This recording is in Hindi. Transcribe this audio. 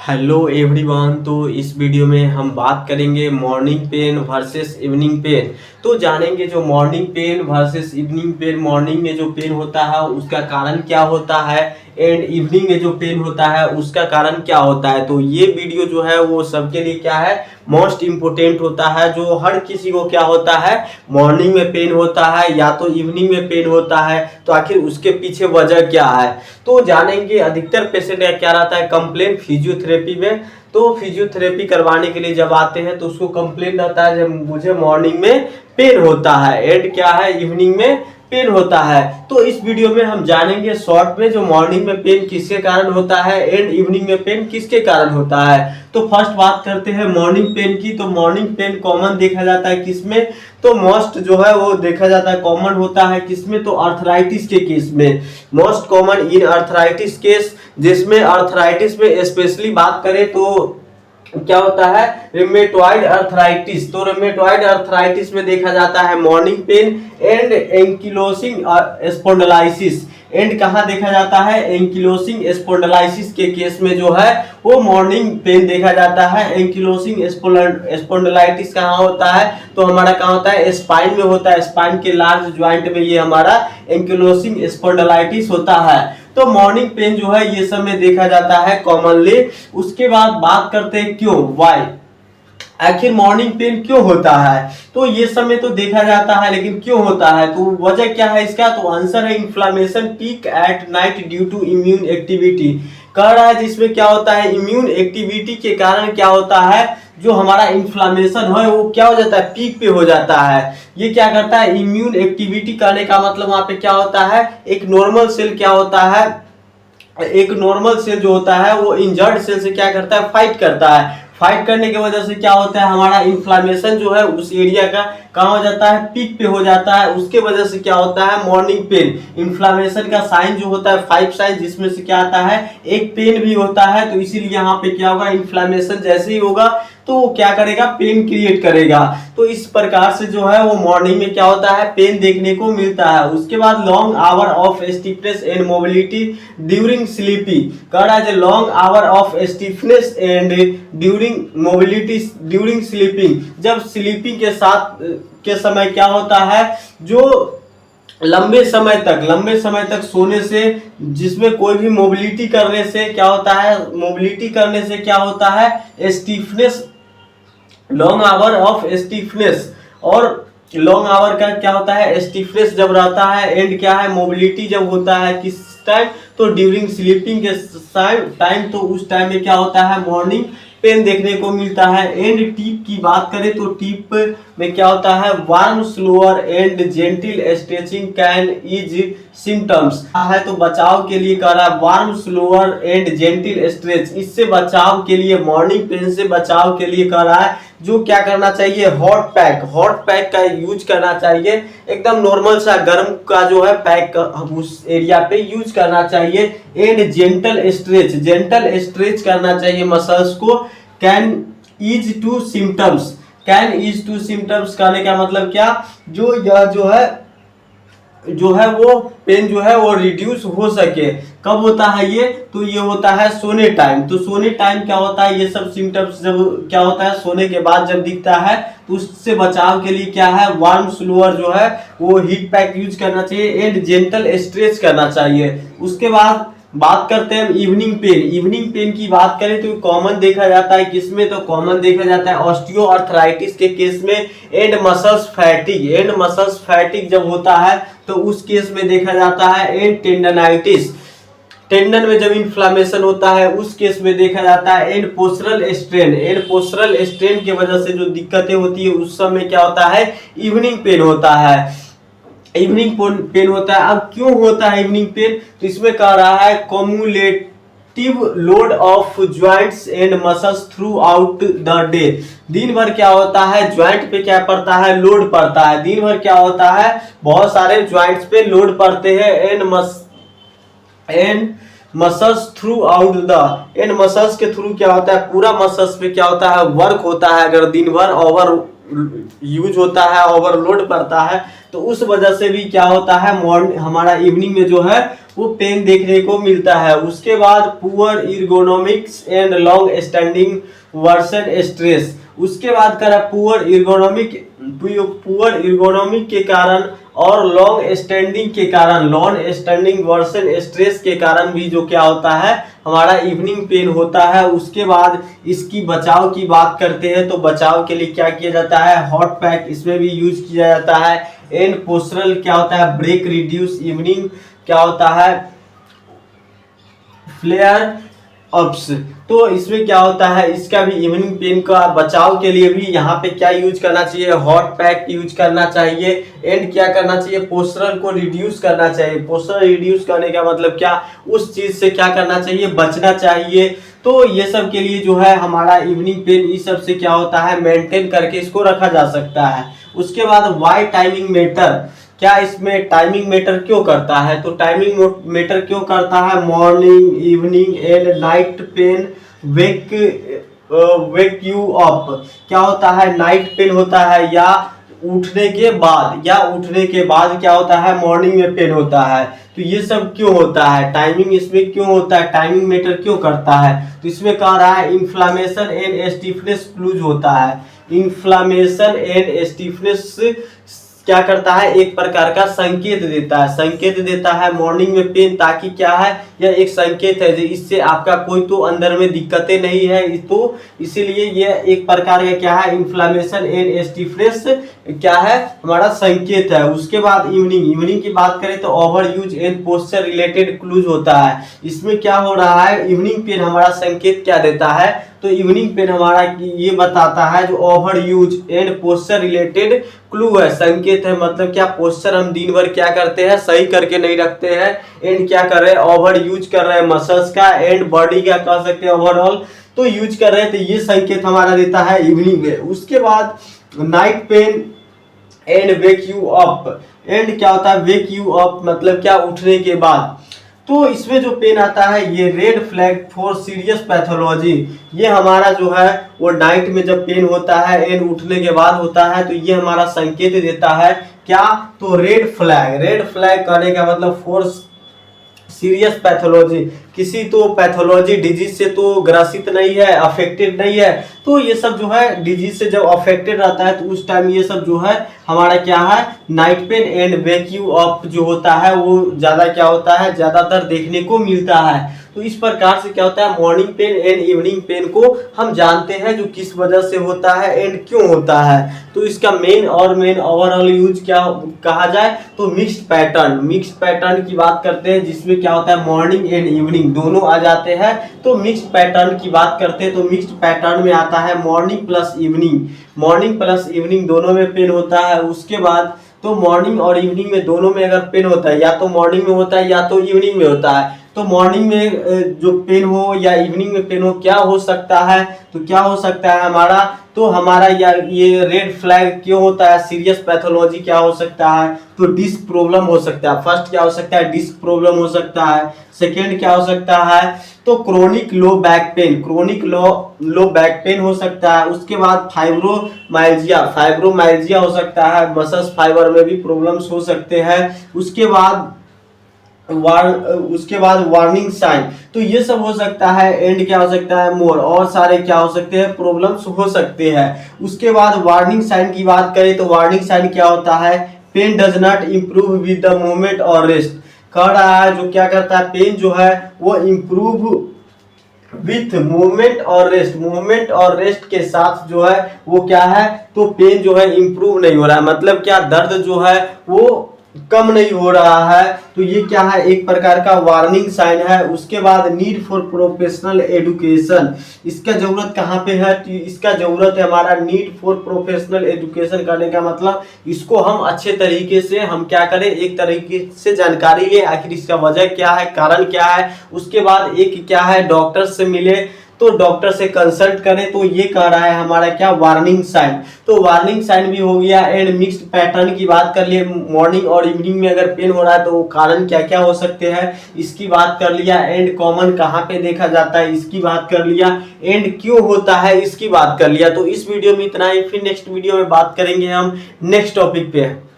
Hello everyone. तो इस वीडियो में हम बात करेंगे morning pain versus evening pain. तो जानेंगे जो morning pain versus evening pain, morning में जो पेन होता है उसका कारण क्या होता है एंड इवनिंग में जो पेन होता है उसका कारण क्या होता है। तो ये वीडियो जो है वो सबके लिए क्या है, मोस्ट इम्पोर्टेंट होता है। जो हर किसी को क्या होता है, मॉर्निंग में पेन होता है या तो इवनिंग में पेन होता है, तो आखिर उसके पीछे वजह क्या है। तो जानेंगे अधिकतर पेशेंट का क्या रहता है कंप्लेन फिजियोथेरेपी में। तो फिजियोथेरेपी करवाने के लिए जब आते हैं तो उसको कंप्लेन रहता है जब मुझे मॉर्निंग में पेन होता है एंड क्या है इवनिंग में पेन होता है। तो इस वीडियो में हम जानेंगे शॉर्ट में जो मॉर्निंग में पेन किसके कारण होता है एंड इवनिंग में पेन किसके कारण होता है। तो फर्स्ट बात करते हैं मॉर्निंग पेन की। तो मॉर्निंग पेन कॉमन देखा जाता है किसमें, तो मोस्ट जो है वो देखा जाता है कॉमन होता है किसमें, तो अर्थराइटिस के केस में। Most common in arthritis case, जिसमें अर्थराइटिस में स्पेशली बात करें तो क्या होता है रिमेटॉइड अर्थराइटिस। तो रिमेटॉइड अर्थराइटिस में देखा जाता है morning pain and ankylosing spondylosis. And कहाँ देखा जाता है, एंकिलोसिंग स्पॉन्डिलाइसिस के केस में जो है वो मॉर्निंग पेन देखा जाता है। एंकिलोसिंग स्पॉन्डिलाइटिस कहाँ होता है, तो हमारा कहाँ होता है स्पाइन में होता है। स्पाइन के लार्ज ज्वाइंट में ये हमारा एंकिलोसिंग स्पॉन्डिलाइटिस होता है। तो मॉर्निंग पेन जो है ये सब में देखा जाता है कॉमनली। उसके बाद बात करते हैं क्यों, व्हाई, आखिर मॉर्निंग पेन क्यों होता है। तो ये सब में तो देखा जाता है लेकिन क्यों होता है, तो वजह क्या है इसका, तो आंसर है inflammation peak at night due to immune activity. कह रहा है जिसमें क्या होता है इम्यून एक्टिविटी के कारण क्या होता है, जो हमारा इन्फ्लामेशन है वो क्या हो जाता है पीक पे हो जाता है। ये क्या करता है इम्यून एक्टिविटी करने का मतलब वहां पे क्या होता है, एक नॉर्मल सेल क्या होता है, एक नॉर्मल सेल जो होता है वो इंजर्ड सेल से क्या करता है फाइट करता है। फाइट करने की वजह से क्या होता है हमारा इन्फ्लामेशन जो है उस एरिया का कहाँ हो जाता है पीक पे हो जाता है। उसके वजह से क्या होता है मॉर्निंग पेन। इन्फ्लामेशन का साइन जो होता है 5 साइन, जिसमें से क्या आता है एक पेन भी होता है। तो इसीलिए यहाँ पे क्या होगा इन्फ्लामेशन जैसे ही होगा तो वो क्या करेगा पेन क्रिएट करेगा। तो इस प्रकार से जो है वो मॉर्निंग में क्या होता है पेन देखने को मिलता है। उसके बाद long hour of stiffness and mobility during sleepy. कह रहा है long hour of stiffness and during mobility during sleeping. जब स्लीपिंग के साथ के समय क्या होता है, जो लंबे समय तक सोने से, जिसमें कोई भी मोबिलिटी करने से क्या होता है, मोबिलिटी करने से क्या होता है stiffness, long hour of stiffness. और लॉन्ग आवर का क्या होता है स्टिफनेस जब रहता है एंड क्या है मोबिलिटी जब होता है किस टाइम, तो ड्यूरिंग स्लीपिंग के टाइम, तो उस टाइम में क्या होता है मॉर्निंग पेन देखने को मिलता है। एंड टिप की बात करें तो टिप में क्या होता है warm slower and gentle stretching can ease symptoms है। तो बचाव के लिए कह रहा है warm slower and gentle stretch. इससे बचाव के लिए मॉर्निंग पेन से बचाव के लिए कह रहा है जो क्या करना चाहिए हॉट पैक का यूज करना चाहिए। एकदम नॉर्मल सा गर्म का जो है पैक उस एरिया पे यूज करना चाहिए। एंड जेंटल स्ट्रेच करना चाहिए मसल्स को। कैन ईज टू सिम्टम्स कहने का मतलब क्या, जो यह जो है वो पेन जो है वो रिड्यूस हो सके। कब होता है ये, तो ये होता है सोने टाइम। तो सोने टाइम क्या होता है ये सब सिम्टम्स जब क्या होता है सोने के बाद जब दिखता है, तो उससे बचाव के लिए क्या है वार्म स्लोअर जो है वो हीट पैक यूज करना चाहिए एंड जेंटल स्ट्रेच करना चाहिए। उसके बाद बात करते हैं इवनिंग पेन की बात करें तो कॉमन देखा जाता है किसमें, तो कॉमन देखा जाता है ऑस्टियोआर्थराइटिस के केस में एंड मसल्स फैटिक जब होता है तो उस केस में देखा जाता है। एंड टेंडन में जब इन्फ्लामेशन होता है उस केस में देखा जाता है। एंड पोस्चरल स्ट्रेन की वजह से जो दिक्कतें होती है उस समय क्या होता है इवनिंग पेन होता है। अब क्यों होता है इवनिंग पेन, तो इसमें कह रहा है cumulative load of joints and muscles through out the day. दिन भर क्या होता है ज्वाइंट पे क्या पड़ता है लोड पड़ता है। दिन भर क्या होता है बहुत सारे ज्वाइंट्स पे लोड पड़ते हैं। And muscles through out the, and muscles के थ्रू क्या होता है पूरा मसल्स पे क्या होता है वर्क होता है। अगर दिन भर ओवर यूज होता है, ओवरलोड पड़ता है, तो उस वजह से भी क्या होता है मॉर्निंग हमारा इवनिंग में जो है वो पेन देखने को मिलता है। उसके बाद poor ergonomics and long standing worsen stress. उसके बाद करा पुअर इर्गोनॉमिक के कारण और लॉन्ग स्टैंडिंग वर्सन स्ट्रेस के कारण भी जो क्या होता है हमारा इवनिंग पेन होता है। उसके बाद इसकी बचाव की बात करते हैं, तो बचाव के लिए क्या किया जाता है, हॉट पैक इसमें भी यूज किया जाता है। एंड पोस्टरल क्या होता है, ब्रेक रिड्यूस इवनिंग क्या होता है, फ्लेयर अप्स। तो इसमें क्या होता है, इसका भी इवनिंग पेन का बचाव के लिए भी यहाँ पे क्या यूज करना चाहिए, हॉट पैक यूज करना चाहिए। एंड क्या करना चाहिए, पोस्टरल को रिड्यूस करना चाहिए। पोस्टरल रिड्यूस करने का मतलब क्या, उस चीज से क्या करना चाहिए, बचना चाहिए। तो ये सब के लिए जो है हमारा इवनिंग पेन इस सब से क्या होता है मेंटेन करके इसको रखा जा सकता है। उसके बाद वाई टाइमिंग मेटर, क्या इसमें टाइमिंग मैटर क्यों करता है, तो टाइमिंग मैटर क्यों करता है, morning evening and night pain wake you up. क्या होता है, नाइट पेन होता है या उठने के बाद क्या होता है मॉर्निंग में पेन होता है। तो ये सब क्यों होता है, टाइमिंग इसमें क्यों होता है, टाइमिंग मैटर क्यों करता है, तो इसमें कह रहा है इन्फ्लामेशन एंड स्टिफनेस क्लूज होता है। इन्फ्लामेशन एंड स्टिफनेस क्या करता है, एक प्रकार का संकेत देता है मॉर्निंग में पेन, ताकि क्या है यह एक संकेत है इससे आपका कोई तो अंदर में दिक्कतें नहीं है, तो इसीलिए यह एक प्रकार का क्या है इन्फ्लामेशन एंड स्टिफनेस क्या है हमारा संकेत है। उसके बाद इवनिंग की बात करें तो over use and posture related clues होता है। इसमें क्या हो रहा है, इवनिंग पेन हमारा संकेत क्या देता है, तो इवनिंग पेन हमारा ये बताता है जो over use and posture related clue है, संकेत है। मतलब क्या, पोस्चर हम दिन भर क्या करते हैं, सही करके नहीं रखते हैं, एंड क्या कर रहे हैं, ओवर यूज कर रहे हैं मसल्स का एंड बॉडी का कह सकते हैं ओवरऑल, तो यूज कर रहे हैं, तो ये संकेत हमारा देता है इवनिंग में। उसके बाद night pain and wake you up. And क्या होता है, वेक यू अप मतलब क्या, उठने के बाद। तो इसमें जो पेन आता है ये red flag for serious pathology, ये हमारा जो है वो नाइट में जब पेन होता है एंड उठने के बाद होता है, तो ये हमारा संकेत देता है क्या, तो रेड फ्लैग कहने का मतलब फॉर सीरियस पैथोलॉजी, किसी तो पैथोलॉजी डिजीज से तो ग्रसित नहीं है, अफेक्टेड नहीं है, तो ये सब जो है डिजीज से जब अफेक्टेड रहता है तो उस टाइम ये सब जो है हमारा क्या है night pain and wake you up जो होता है वो ज्यादा क्या होता है, ज्यादातर देखने को मिलता है। तो इस प्रकार से क्या होता है morning pain and evening pain को हम जानते हैं जो किस वजह से होता है एंड क्यों होता है। तो इसका मेन ओवरऑल यूज क्या कहा जाए तो मिक्स्ड पैटर्न की बात करते हैं, जिसमें क्या होता है मॉर्निंग एंड इवनिंग दोनों आ जाते हैं। तो मिक्स्ड पैटर्न की बात करते हैं तो मिक्स्ड पैटर्न में आता है मॉर्निंग प्लस इवनिंग दोनों में पेन होता है। उसके बाद तो मॉर्निंग और इवनिंग में दोनों में अगर पेन होता है, या तो मॉर्निंग में होता है या तो इवनिंग में होता है, तो मॉर्निंग में जो पेन हो या इवनिंग में पेन हो, क्या हो सकता है, तो क्या हो सकता है हमारा, तो हमारा ये रेड फ्लैग क्यों होता है, सीरियस पैथोलॉजी क्या हो सकता है, तो डिस्क प्रॉब्लम हो सकता है। फर्स्ट क्या हो सकता है, डिस्क प्रॉब्लम हो सकता है। सेकेंड क्या हो सकता है, तो क्रोनिक लो बैक पेन हो सकता है। उसके बाद फाइब्रोमाइल्जिया हो सकता है, मसल्स फाइबर में भी प्रॉब्लम्स हो सकते हैं। उसके बाद वार्निंग साइन, तो ये सब हो सकता है। एंड क्या हो सकता है, मोर और सारे क्या हो सकते हैं, प्रॉब्लम्स हो सकते हैं। उसके बाद वार्निंग साइन की बात करें तो वार्निंग साइन क्या होता है, pain does not improve with the movement और रेस्ट, कह रहा है जो क्या करता है पेन जो है वो इम्प्रूव विथ मूवमेंट और रेस्ट के साथ जो है वो क्या है, तो पेन जो है इम्प्रूव नहीं हो रहा है, मतलब क्या दर्द जो है वो कम नहीं हो रहा है। तो ये क्या है, एक प्रकार का वार्निंग साइन है। उसके बाद नीड फॉर प्रोफेशनल एजुकेशन, इसका जरूरत कहाँ पे है, तो इसका जरूरत है हमारा नीड फॉर प्रोफेशनल एजुकेशन करने का मतलब इसको हम अच्छे तरीके से हम क्या करें, एक तरीके से जानकारी ले, आखिर इसका वजह क्या है, कारण क्या है। उसके बाद एक क्या है, डॉक्टर से मिले, तो डॉक्टर से कंसल्ट करें। तो ये कह रहा है हमारा क्या, वार्निंग साइन। तो वार्निंग साइन भी हो गया। एंड मिक्स्ड पैटर्न की बात कर लिए, मॉर्निंग और इवनिंग में अगर पेन हो रहा है तो वो कारण क्या क्या हो सकते हैं इसकी बात कर लिया। एंड कॉमन कहाँ पे देखा जाता है इसकी बात कर लिया। एंड क्यों होता है इसकी बात कर लिया। तो इस वीडियो में इतना ही, फिर नेक्स्ट वीडियो में बात करेंगे हम नेक्स्ट टॉपिक पे।